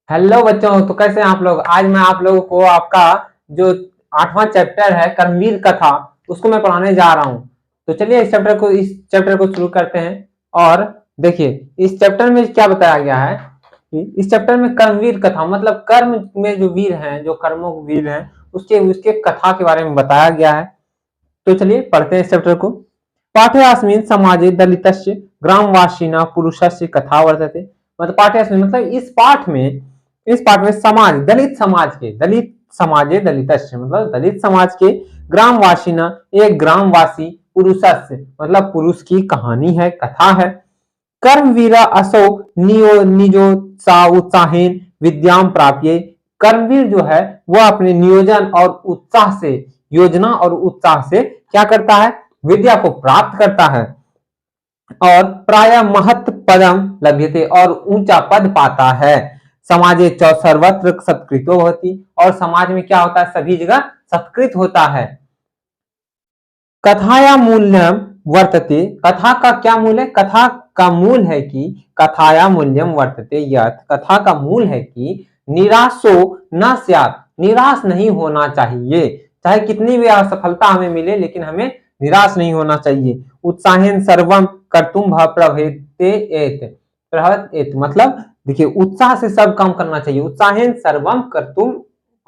Hello बच्चों, तो कैसे हैं आप लोग। आज मैं आप लोगों को आपका जो 8वां चैप्टर है कर्मवीर कथा उसको मैं पढ़ाने जा रहा हूं। तो चलिए इस चैप्टर को शुरू करते हैं। और देखिए इस चैप्टर में क्या बताया गया है कि इस चैप्टर में कर्मवीर कथा मतलब कर्म में जो वीर हैं, जो कर्मों के वीर हैं, उसके उसके कथा के बारे में बताया गया है। तो चलिए पढ़ते हैं इस चैप्टर को। पाठ्यस्मिन् समाजे दलितस्य ग्रामवासिना पुरुषस्य कथा वर्तते। मतलब पाठ्यस्मिन् मतलब इस पाठ में समाज दलित समाजे दलितस्य मतलब दलित समाज के ग्रामवासिना एक ग्रामवासी पुरुषस्य मतलब पुरुष की कहानी है, कथा है। कर्मवीरा असौ निजो सा उत्साहेन विद्याम प्राप्य। कर्मवीर जो है वह अपने नियोजन और उत्साह से, योजना और उत्साह से क्या करता है, विद्या को प्राप्त करता है। और प्राय महत पदम लभ्यते और ऊंचा पद पाता है। समाजे च सर्वत्र सत्कृतो होती और समाज में क्या होता है, सभी जगह सत्कृत होता है। कथाया मूल्यम वर्तते। कथा का क्या मूल है, कथा का मूल है कि कथाया मूल्यम वर्तते यत् कथा का मूल है कि निराशो न स्यात् निराश नहीं होना चाहिए। चाहे कितनी भी असफलता हमें मिले लेकिन हमें निराश नहीं होना चाहिए। उत्साहेन सर्वम कर्तुम प्रभवेत मतलब देखिए उत्साह से सब काम करना चाहिए। उत्साहेन सर्वम कर्तुम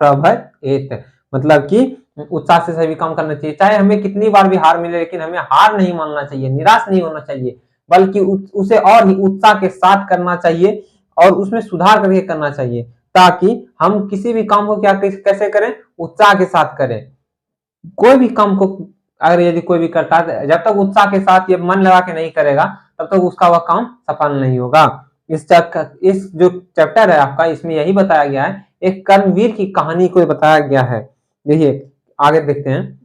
प्रभवेत मतलब कि उत्साह से सभी काम करना चाहिए। चाहे हमें कितनी बार भी हार मिले लेकिन हमें हार नहीं मानना चाहिए, निराश नहीं होना चाहिए, बल्कि उसे और ही उत्साह के साथ करना चाहिए और उसमें सुधार करके करना चाहिए, ताकि हम किसी भी काम को क्या कैसे करें, उत्साह के साथ करें। कोई भी काम को अगर यदि कोई भी करता है, जब तक उत्साह के साथ ये मन लगा के नहीं करेगा तब तक उसका वह काम सफल नहीं होगा। इस जो चैप्टर है आपका, इसमें यही बताया गया है, एक कर्मवीर की कहानी को बताया गया है। देखिए आगे देखते हैं।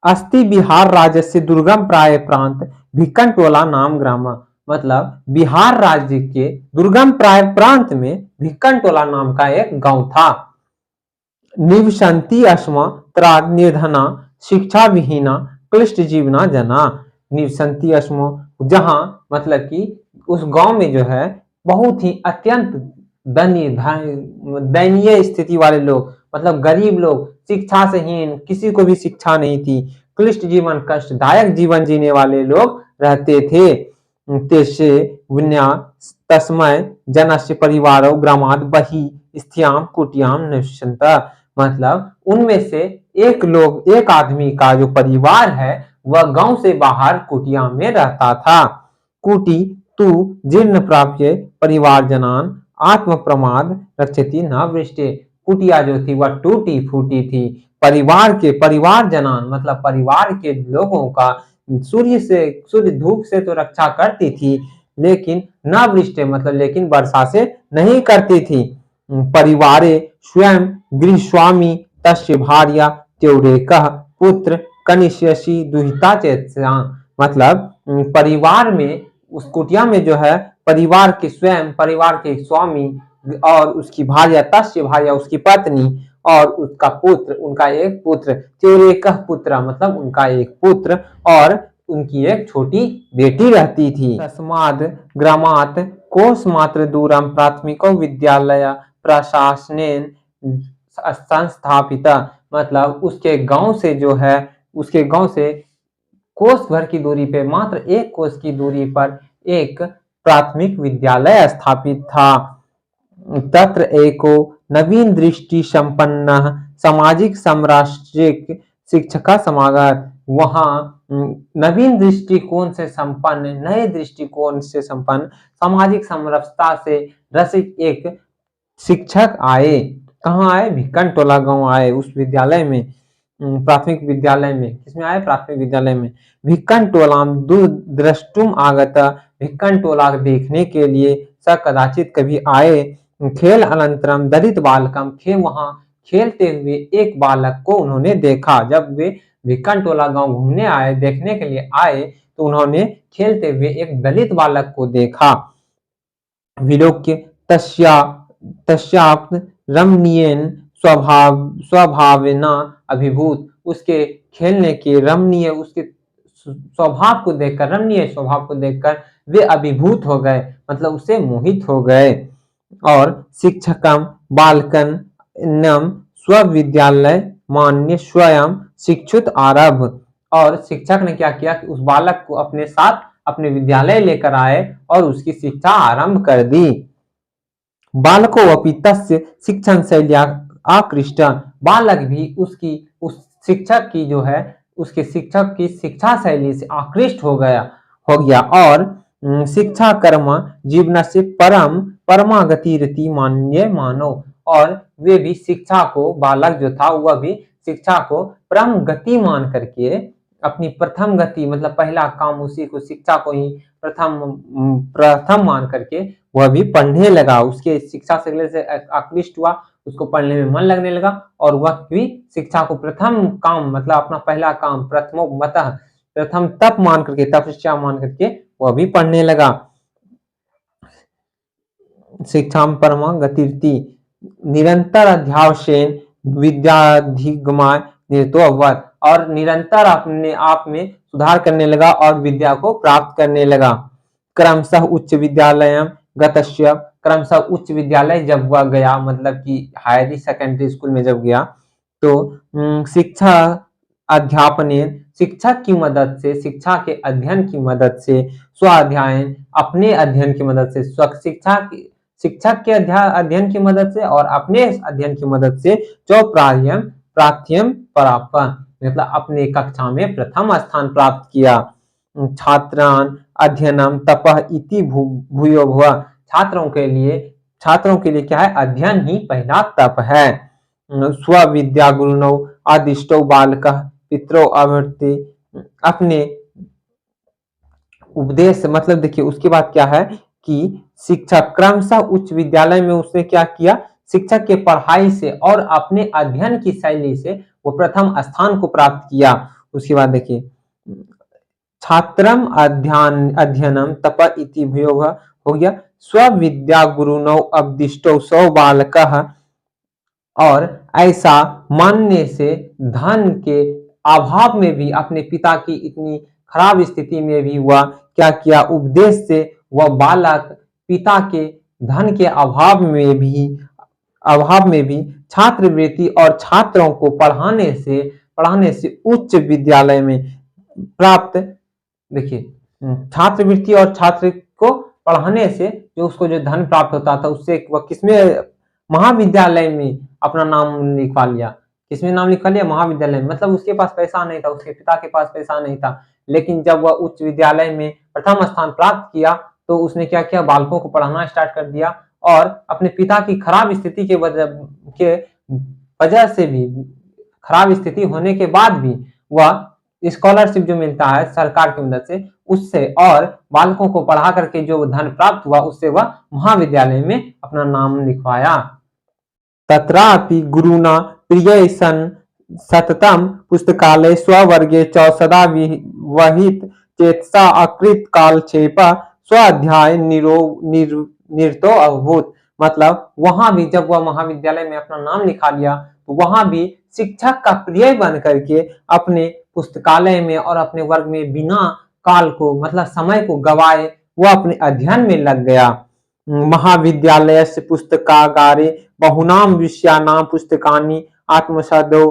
अस्ति बिहार राज्य से दुर्गम प्राय प्रांत भिक्कन टोला नाम ग्राम। मतलब बिहार राज्य के दुर्गम प्राय प्रांत में भिक्कन टोला नाम का एक गांव था। निवसंती अस्म त्राग निर्धना शिक्षा विहीना क्लिष्ट जीवना जना। निवसंती अस्म जहां मतलब कि उस गांव में जो है बहुत ही अत्यंत दयनीय स्थिति वाले लोग, मतलब गरीब लोग, शिक्षा से हीन, किसी को भी शिक्षा नहीं थी, क्लिष्ट जीवन, कष्टदायक जीवन जीने वाले लोग रहते थे। तेषे विन्या तस्मय जनस्य परिवारो ग्रामाद बहि स्थियाम कुटियाम निवसन्त। मतलब उनमें से एक आदमी का जो परिवार है वह गांव से बाहर कुटिया में रहता था। कुटी तू जीर्ण प्राप्य परिवार जनान आत्म प्रमाद रक्षति न वृष्टि। कुटिया जो थी वह टूटी फूटी थी। परिवार जनान मतलब परिवार के लोगों का सूर्य धूप से तो रक्षा करती थी, लेकिन न वृष्टि मतलब लेकिन वर्षा से नहीं करती थी। परिवारे स्वयं गृहस्वामी तस्य भार्या त्योरेकः पुत्र कनिष्यसि दुहिता चेत्स्या। मतलब परिवार में उस कुटिया में जो है परिवार के स्वामी और उसकी भार्या, तस्य भार्या उसकी पत्नी और उसका पुत्र, उनका एक पुत्र, त्योरेकः पुत्र मतलब उनका एक पुत्र और उनकी एक छोटी बेटी रहती थी। तस्माद ग्रामात कोस मात्र दूरम प्राथमिको विद्यालय प्रशासनेन संस्थापित। मतलब उसके गांव से कोस भर की दूरी पे, मात्र एक कोस की दूरी पर एक प्राथमिक विद्यालय स्थापित था। तत्र एको नवीन दृष्टि संपन्न सामाजिक समराष्ट्रिक शिक्षक समागत। वहां नवीन दृष्टिकोण से संपन्न, नए दृष्टिकोण से संपन्न, सामाजिक समरसता से रसिक एक शिक्षक आए। कहाँ आए, भिक्कन टोला गांव आए। उस विद्यालय में, प्राथमिक विद्यालय में, किसमें आए, प्राथमिक विद्यालय में। भिक्कन टोलाम द्रष्टुम आगत। भिक्कन टोला देखने के लिए स कदाचित कभी आए। खेल अनंतरम दलित बालकम वहां खेलते हुए एक बालक को उन्होंने देखा। जब वे भिक्कन टोला गांव घूमने आए, देखने के लिए आए, तो उन्होंने खेलते हुए एक दलित बालक को देखा। विलोक्य तस्याप्त रमणीयन स्वभावना अभिभूत। उसके खेलने के रमणीय, उसके स्वभाव को देखकर, रमणीय स्वभाव को देखकर वे अभिभूत हो गए, मतलब उससे मोहित हो गए। और शिक्षकम बालकन नम स्वविद्यालय मान्य स्वयं शिक्षुत आरभ। और शिक्षक ने क्या किया कि उस बालक को अपने साथ अपने विद्यालय लेकर आए और उसकी शिक्षा आरंभ कर दी। बालको अपि तस्य शिक्षण शैल्या आकृष्ट। बालक भी उसकी उस शिक्षक की जो है उसके शिक्षक की शिक्षा शैली से आकृष्ट हो गया और शिक्षा कर्म जीवन से परमा गतिरति मान्य मानो। और वे भी शिक्षा को बालक जो था वह भी शिक्षा को परम गति मान करके अपनी प्रथम गति मतलब पहला काम उसी को शिक्षा को ही प्रथम मान करके वह भी पढ़ने लगा। उसके शिक्षा से आकृष्ट हुआ, उसको पढ़ने में मन लगने लगा और वह भी शिक्षा को प्रथम काम मतलब अपना पहला काम प्रथम तप मान करके तपस्या मान करके वह भी पढ़ने लगा। शिक्षा परमा गतिर्ति निरंतर अध्यावसेन विद्याधिगमाय निरतो अवत। और निरंतर अपने आप में सुधार करने लगा और विद्या को प्राप्त करने लगा। क्रमशः उच्च विद्यालय गतस्य। क्रमशः उच्च विद्यालय जब वह गया मतलब कि हायर सेकेंडरी स्कूल में जब गया तो शिक्षा अध्यापने शिक्षक की मदद से शिक्षा के अध्ययन की मदद से स्वाध्यायन अपने अध्ययन की मदद से शिक्षक के अध्ययन की मदद से और अपने अध्ययन की मदद से प्राथ्यम प्राप्त मतलब अपने कक्षा में प्रथम स्थान प्राप्त किया। छात्रान अध्ययनम तपः इति भूयो भुवः। छात्रों के लिए क्या है अध्ययन ही पहला तप है। स्वविद्या गुरुनौ आदिष्टौ बालकः पितरौ अवर्ति। अपने उपदेश मतलब देखिए उसके बाद क्या है कि शिक्षक क्रमशः उच्च विद्यालय में उसने क्या किया शिक्षक के पढ़ाई से और अपने अध्ययन की शैली से वो प्रथम स्थान को प्राप्त किया। उसके बाद देखिए छात्रम अध्ययनम तप इति भूयो हो गया। स्वविद्या गुरुनौ अवदिष्टौ सौ बालकः। और ऐसा मानने से धन के अभाव में भी अपने पिता की इतनी खराब स्थिति में भी वह क्या किया उपदेश से वह बालक पिता के धन के अभाव में भी छात्रवृत्ति और छात्रों को पढ़ाने से उच्च विद्यालय में प्राप्त देखिए छात्रवृत्ति और छात्र को पढ़ाने से जो उसको जो धन प्राप्त होता था उससे वह किसमें महाविद्यालय में अपना नाम लिखवा लिया। किसमें नाम लिखवा लिया महाविद्यालय में। मतलब उसके पास पैसा नहीं था, उसके पिता के पास पैसा नहीं था, लेकिन जब वह उच्च विद्यालय में प्रथम स्थान प्राप्त किया तो उसने क्या किया बालकों को पढ़ाना स्टार्ट कर दिया और अपने पिता की खराब स्थिति के वजह से भी खराब स्थिति होने के बाद भी वह स्कॉलरशिप जो मिलता है सरकार की मदद से उससे और बालकों को पढ़ा करके जो धन प्राप्त हुआ उससे वह महाविद्यालय में अपना नाम लिखवाया। तत्रापि गुरुना प्रिय सन सततम पुस्तकालय स्ववर्गे च सदा वहित चेतसा अकृत कालक्षेप स्वाध्याय निरतो अभूत। मतलब वहां भी जब वह महाविद्यालय में अपना नाम लिखा लिया तो वहां भी शिक्षक का प्रिय बन करके अपने पुस्तकालय में और अपने वर्ग में बिना काल को मतलब समय को गवाए वह अपने अध्ययन में लग गया। महाविद्यालय से पुस्तकागारे बहुनाम विषयानाम पुस्तकानि आत्मसादो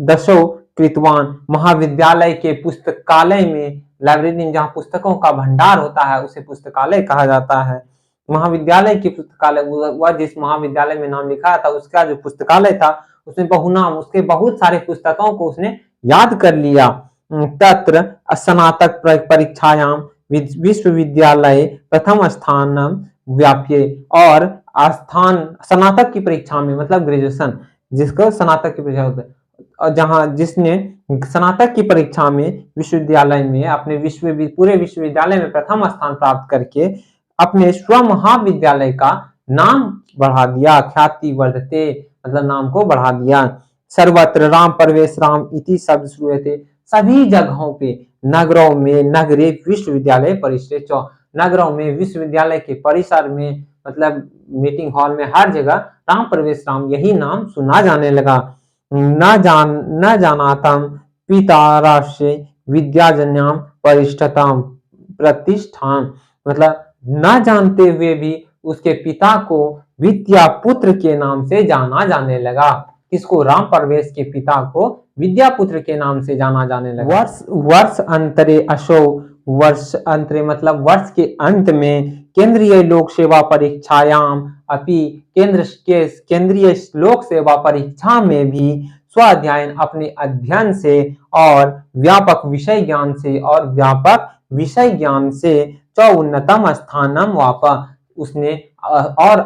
दशो कृतवान। महाविद्यालय के पुस्तकालय में लाइब्रेरी में जहाँ पुस्तकों का भंडार होता है उसे पुस्तकालय कहा जाता है। महाविद्यालय की पुस्तकालय वह जिस महाविद्यालय में नाम लिखा था उसका जो पुस्तकालय था उसमें बहुनाम उसके बहुत सारे पुस्तकों को उसने याद कर लिया। तत्र स्नातक परीक्षायाम विश्वविद्यालय प्रथम स्थान व्याप्य। और स्नातक की परीक्षा में मतलब ग्रेजुएशन जिसको स्नातक की परीक्षा होता है जहां जिसने स्नातक की परीक्षा में विश्वविद्यालय में अपने पूरे विश्वविद्यालय में प्रथम स्थान प्राप्त करके अपने स्व महाविद्यालय का नाम बढ़ा दिया। ख्याति वर्धते मतलब नाम को बढ़ा दिया। सर्वत्र राम प्रवेश राम इति शब्द श्रूयते। सभी जगहों पे नगरों में नगरे विश्वविद्यालय परिसर नगरों में विश्वविद्यालय के परिसर में मतलब मीटिंग हॉल में हर जगह राम प्रवेश राम यही नाम सुना जाने लगा। न जानातम पिताराश्य विद्याजन्याम परिष्ठताम प्रतिष्ठान। मतलब न जानते हुए भी उसके पिता को विद्यापुत्र के नाम से जाना जाने लगा। किसको? राम प्रवेश के पिता को विद्यापुत्र के नाम से जाना जाने लगा। वर्ष अंतरे वर्ष अंतरे मतलब वर्ष के अंत में केंद्रीय लोक सेवा परीक्षायाम अपि केंद्रीय लोक सेवा परीक्षा में भी स्वाध्यायन अपने अध्ययन से और व्यापक विषय ज्ञान से चौन्नतम स्थानम वापा उसने और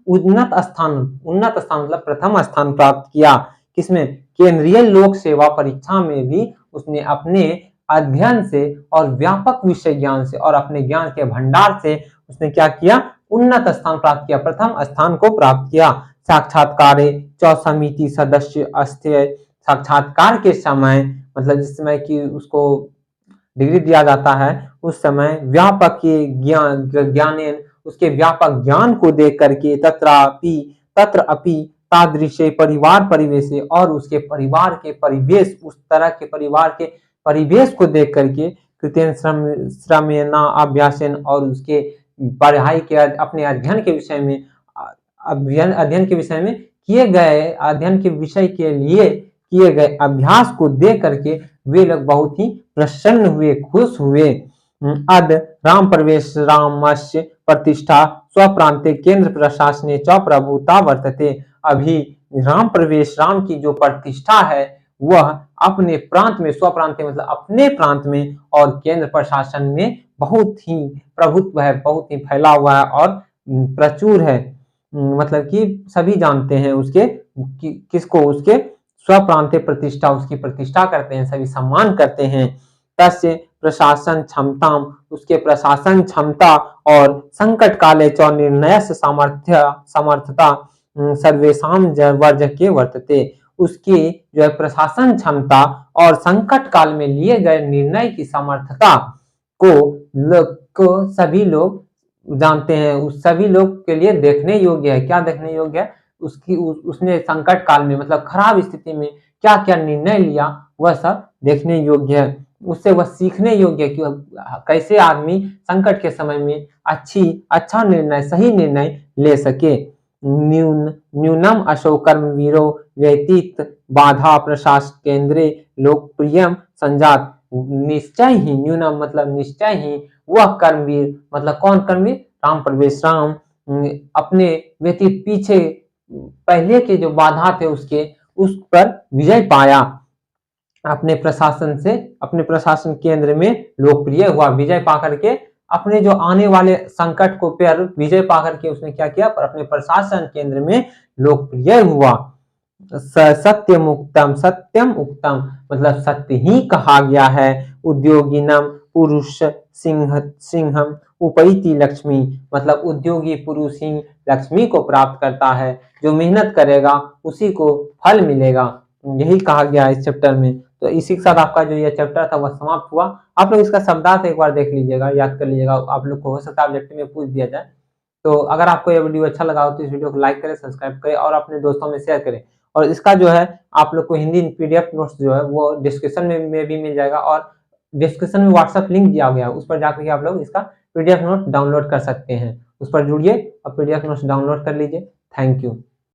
उन्नत स्थान मतलब प्रथम स्थान प्राप्त किया। किसमें? केंद्रीय लोक सेवा परीक्षा में भी उसने अपने अध्ययन से और व्यापक विषय ज्ञान से और अपने ज्ञान के भंडार से उसने क्या किया? उन्नत स्थान प्राप्त किया, प्रथम स्थान को प्राप्त किया। साक्षात्कारे च समिति सदस्य अस्थे साक्षात्कार के समय मतलब जिस समय की उसको डिग्री दिया जाता है उस समय व्यापक ज्ञानेन उसके व्यापक ज्ञान को देख करके तत्र अपि तादृशे परिवार परिवेश और उसके परिवार के परिवेश उस तरह के परिवार के परिवेश को देख करके कृतेन श्रमेण अभ्यासेन और उसके पढ़ाई के अपने अध्ययन के विषय में किए गए अध्ययन के विषय के लिए किए गए अभ्यास को देख करके वे लोग बहुत ही प्रसन्न हुए, खुश हुए। अद राम प्रवेश रामस्य प्रतिष्ठा स्वप्रांते केंद्र प्रशासने च प्रभुता वर्तते। अभी राम प्रवेश राम की जो प्रतिष्ठा है वह अपने प्रांत में स्वप्रांत मतलब अपने प्रांत में और केंद्र प्रशासन में बहुत ही प्रभुत्व है, बहुत ही फैला हुआ है और प्रचुर है। मतलब कि सभी जानते हैं उसके किसको? उसके स्वप्रांत प्रतिष्ठा, उसकी प्रतिष्ठा करते हैं, सभी सम्मान करते हैं। तस्य प्रशासन क्षमता उसके प्रशासन क्षमता और संकट काले च निर्णय समर्थता सर्वेशम वर्ज के वर्तते। उसकी जो है प्रशासन क्षमता और संकट काल में लिए गए निर्णय की समर्थता को सभी लोग जानते हैं, उस सभी लोग के लिए देखने योग्य है। क्या देखने योग्य है? उसने संकट काल में मतलब खराब स्थिति में क्या क्या निर्णय लिया वह सब देखने योग्य है। उससे वह सीखने योग्य है कि कैसे आदमी संकट के समय में अच्छा निर्णय, सही निर्णय ले सके। न्यूनम अशो कर्मवीरो व्यतीत बाधा प्रशासन केंद्रे लोकप्रिय संजात। निश्चय ही न्यूनम मतलब निश्चय ही वह कर्मवीर मतलब कौन कर्मवीर? राम प्रवेश राम अपने व्यतीत पीछे पहले के जो बाधा थे उसके उस पर विजय पाया। अपने प्रशासन केंद्र में लोकप्रिय हुआ, विजय पाकर के अपने जो आने वाले संकट को पर विजय पाकर के उसने क्या किया? पर अपने प्रशासन केंद्र में लोकप्रिय हुआ। सत्यम उक्तम मतलब सत्य ही कहा गया है। उद्योगिनम पुरुष सिंहम उपैति लक्ष्मी मतलब उद्योगी पुरुष ही लक्ष्मी को प्राप्त करता है, जो मेहनत करेगा उसी को फल मिलेगा, यही कहा गया है इस चैप्टर में। तो इसी के साथ आपका जो ये चैप्टर था वह समाप्त हुआ। आप लोग इसका शब्दार्थ एक बार देख लीजिएगा, याद कर लीजिएगा, आप लोग को हो सकता है ऑब्जेक्टिव में पूछ दिया जाए। तो अगर आपको ये वीडियो अच्छा लगा हो तो इस वीडियो को लाइक करें, सब्सक्राइब करें और अपने दोस्तों में शेयर करें। और इसका जो है आप लोग को हिंदी पीडीएफ नोट्स जो है वो डिस्क्रिप्शन में भी मिल जाएगा और डिस्क्रिप्शन में व्हाट्सएप लिंक दिया गया है, उस पर जाकर के आप लोग इसका पीडीएफ नोट डाउनलोड कर सकते हैं। उस पर जुड़िए और पीडीएफ नोट्स डाउनलोड कर लीजिए। Thank you.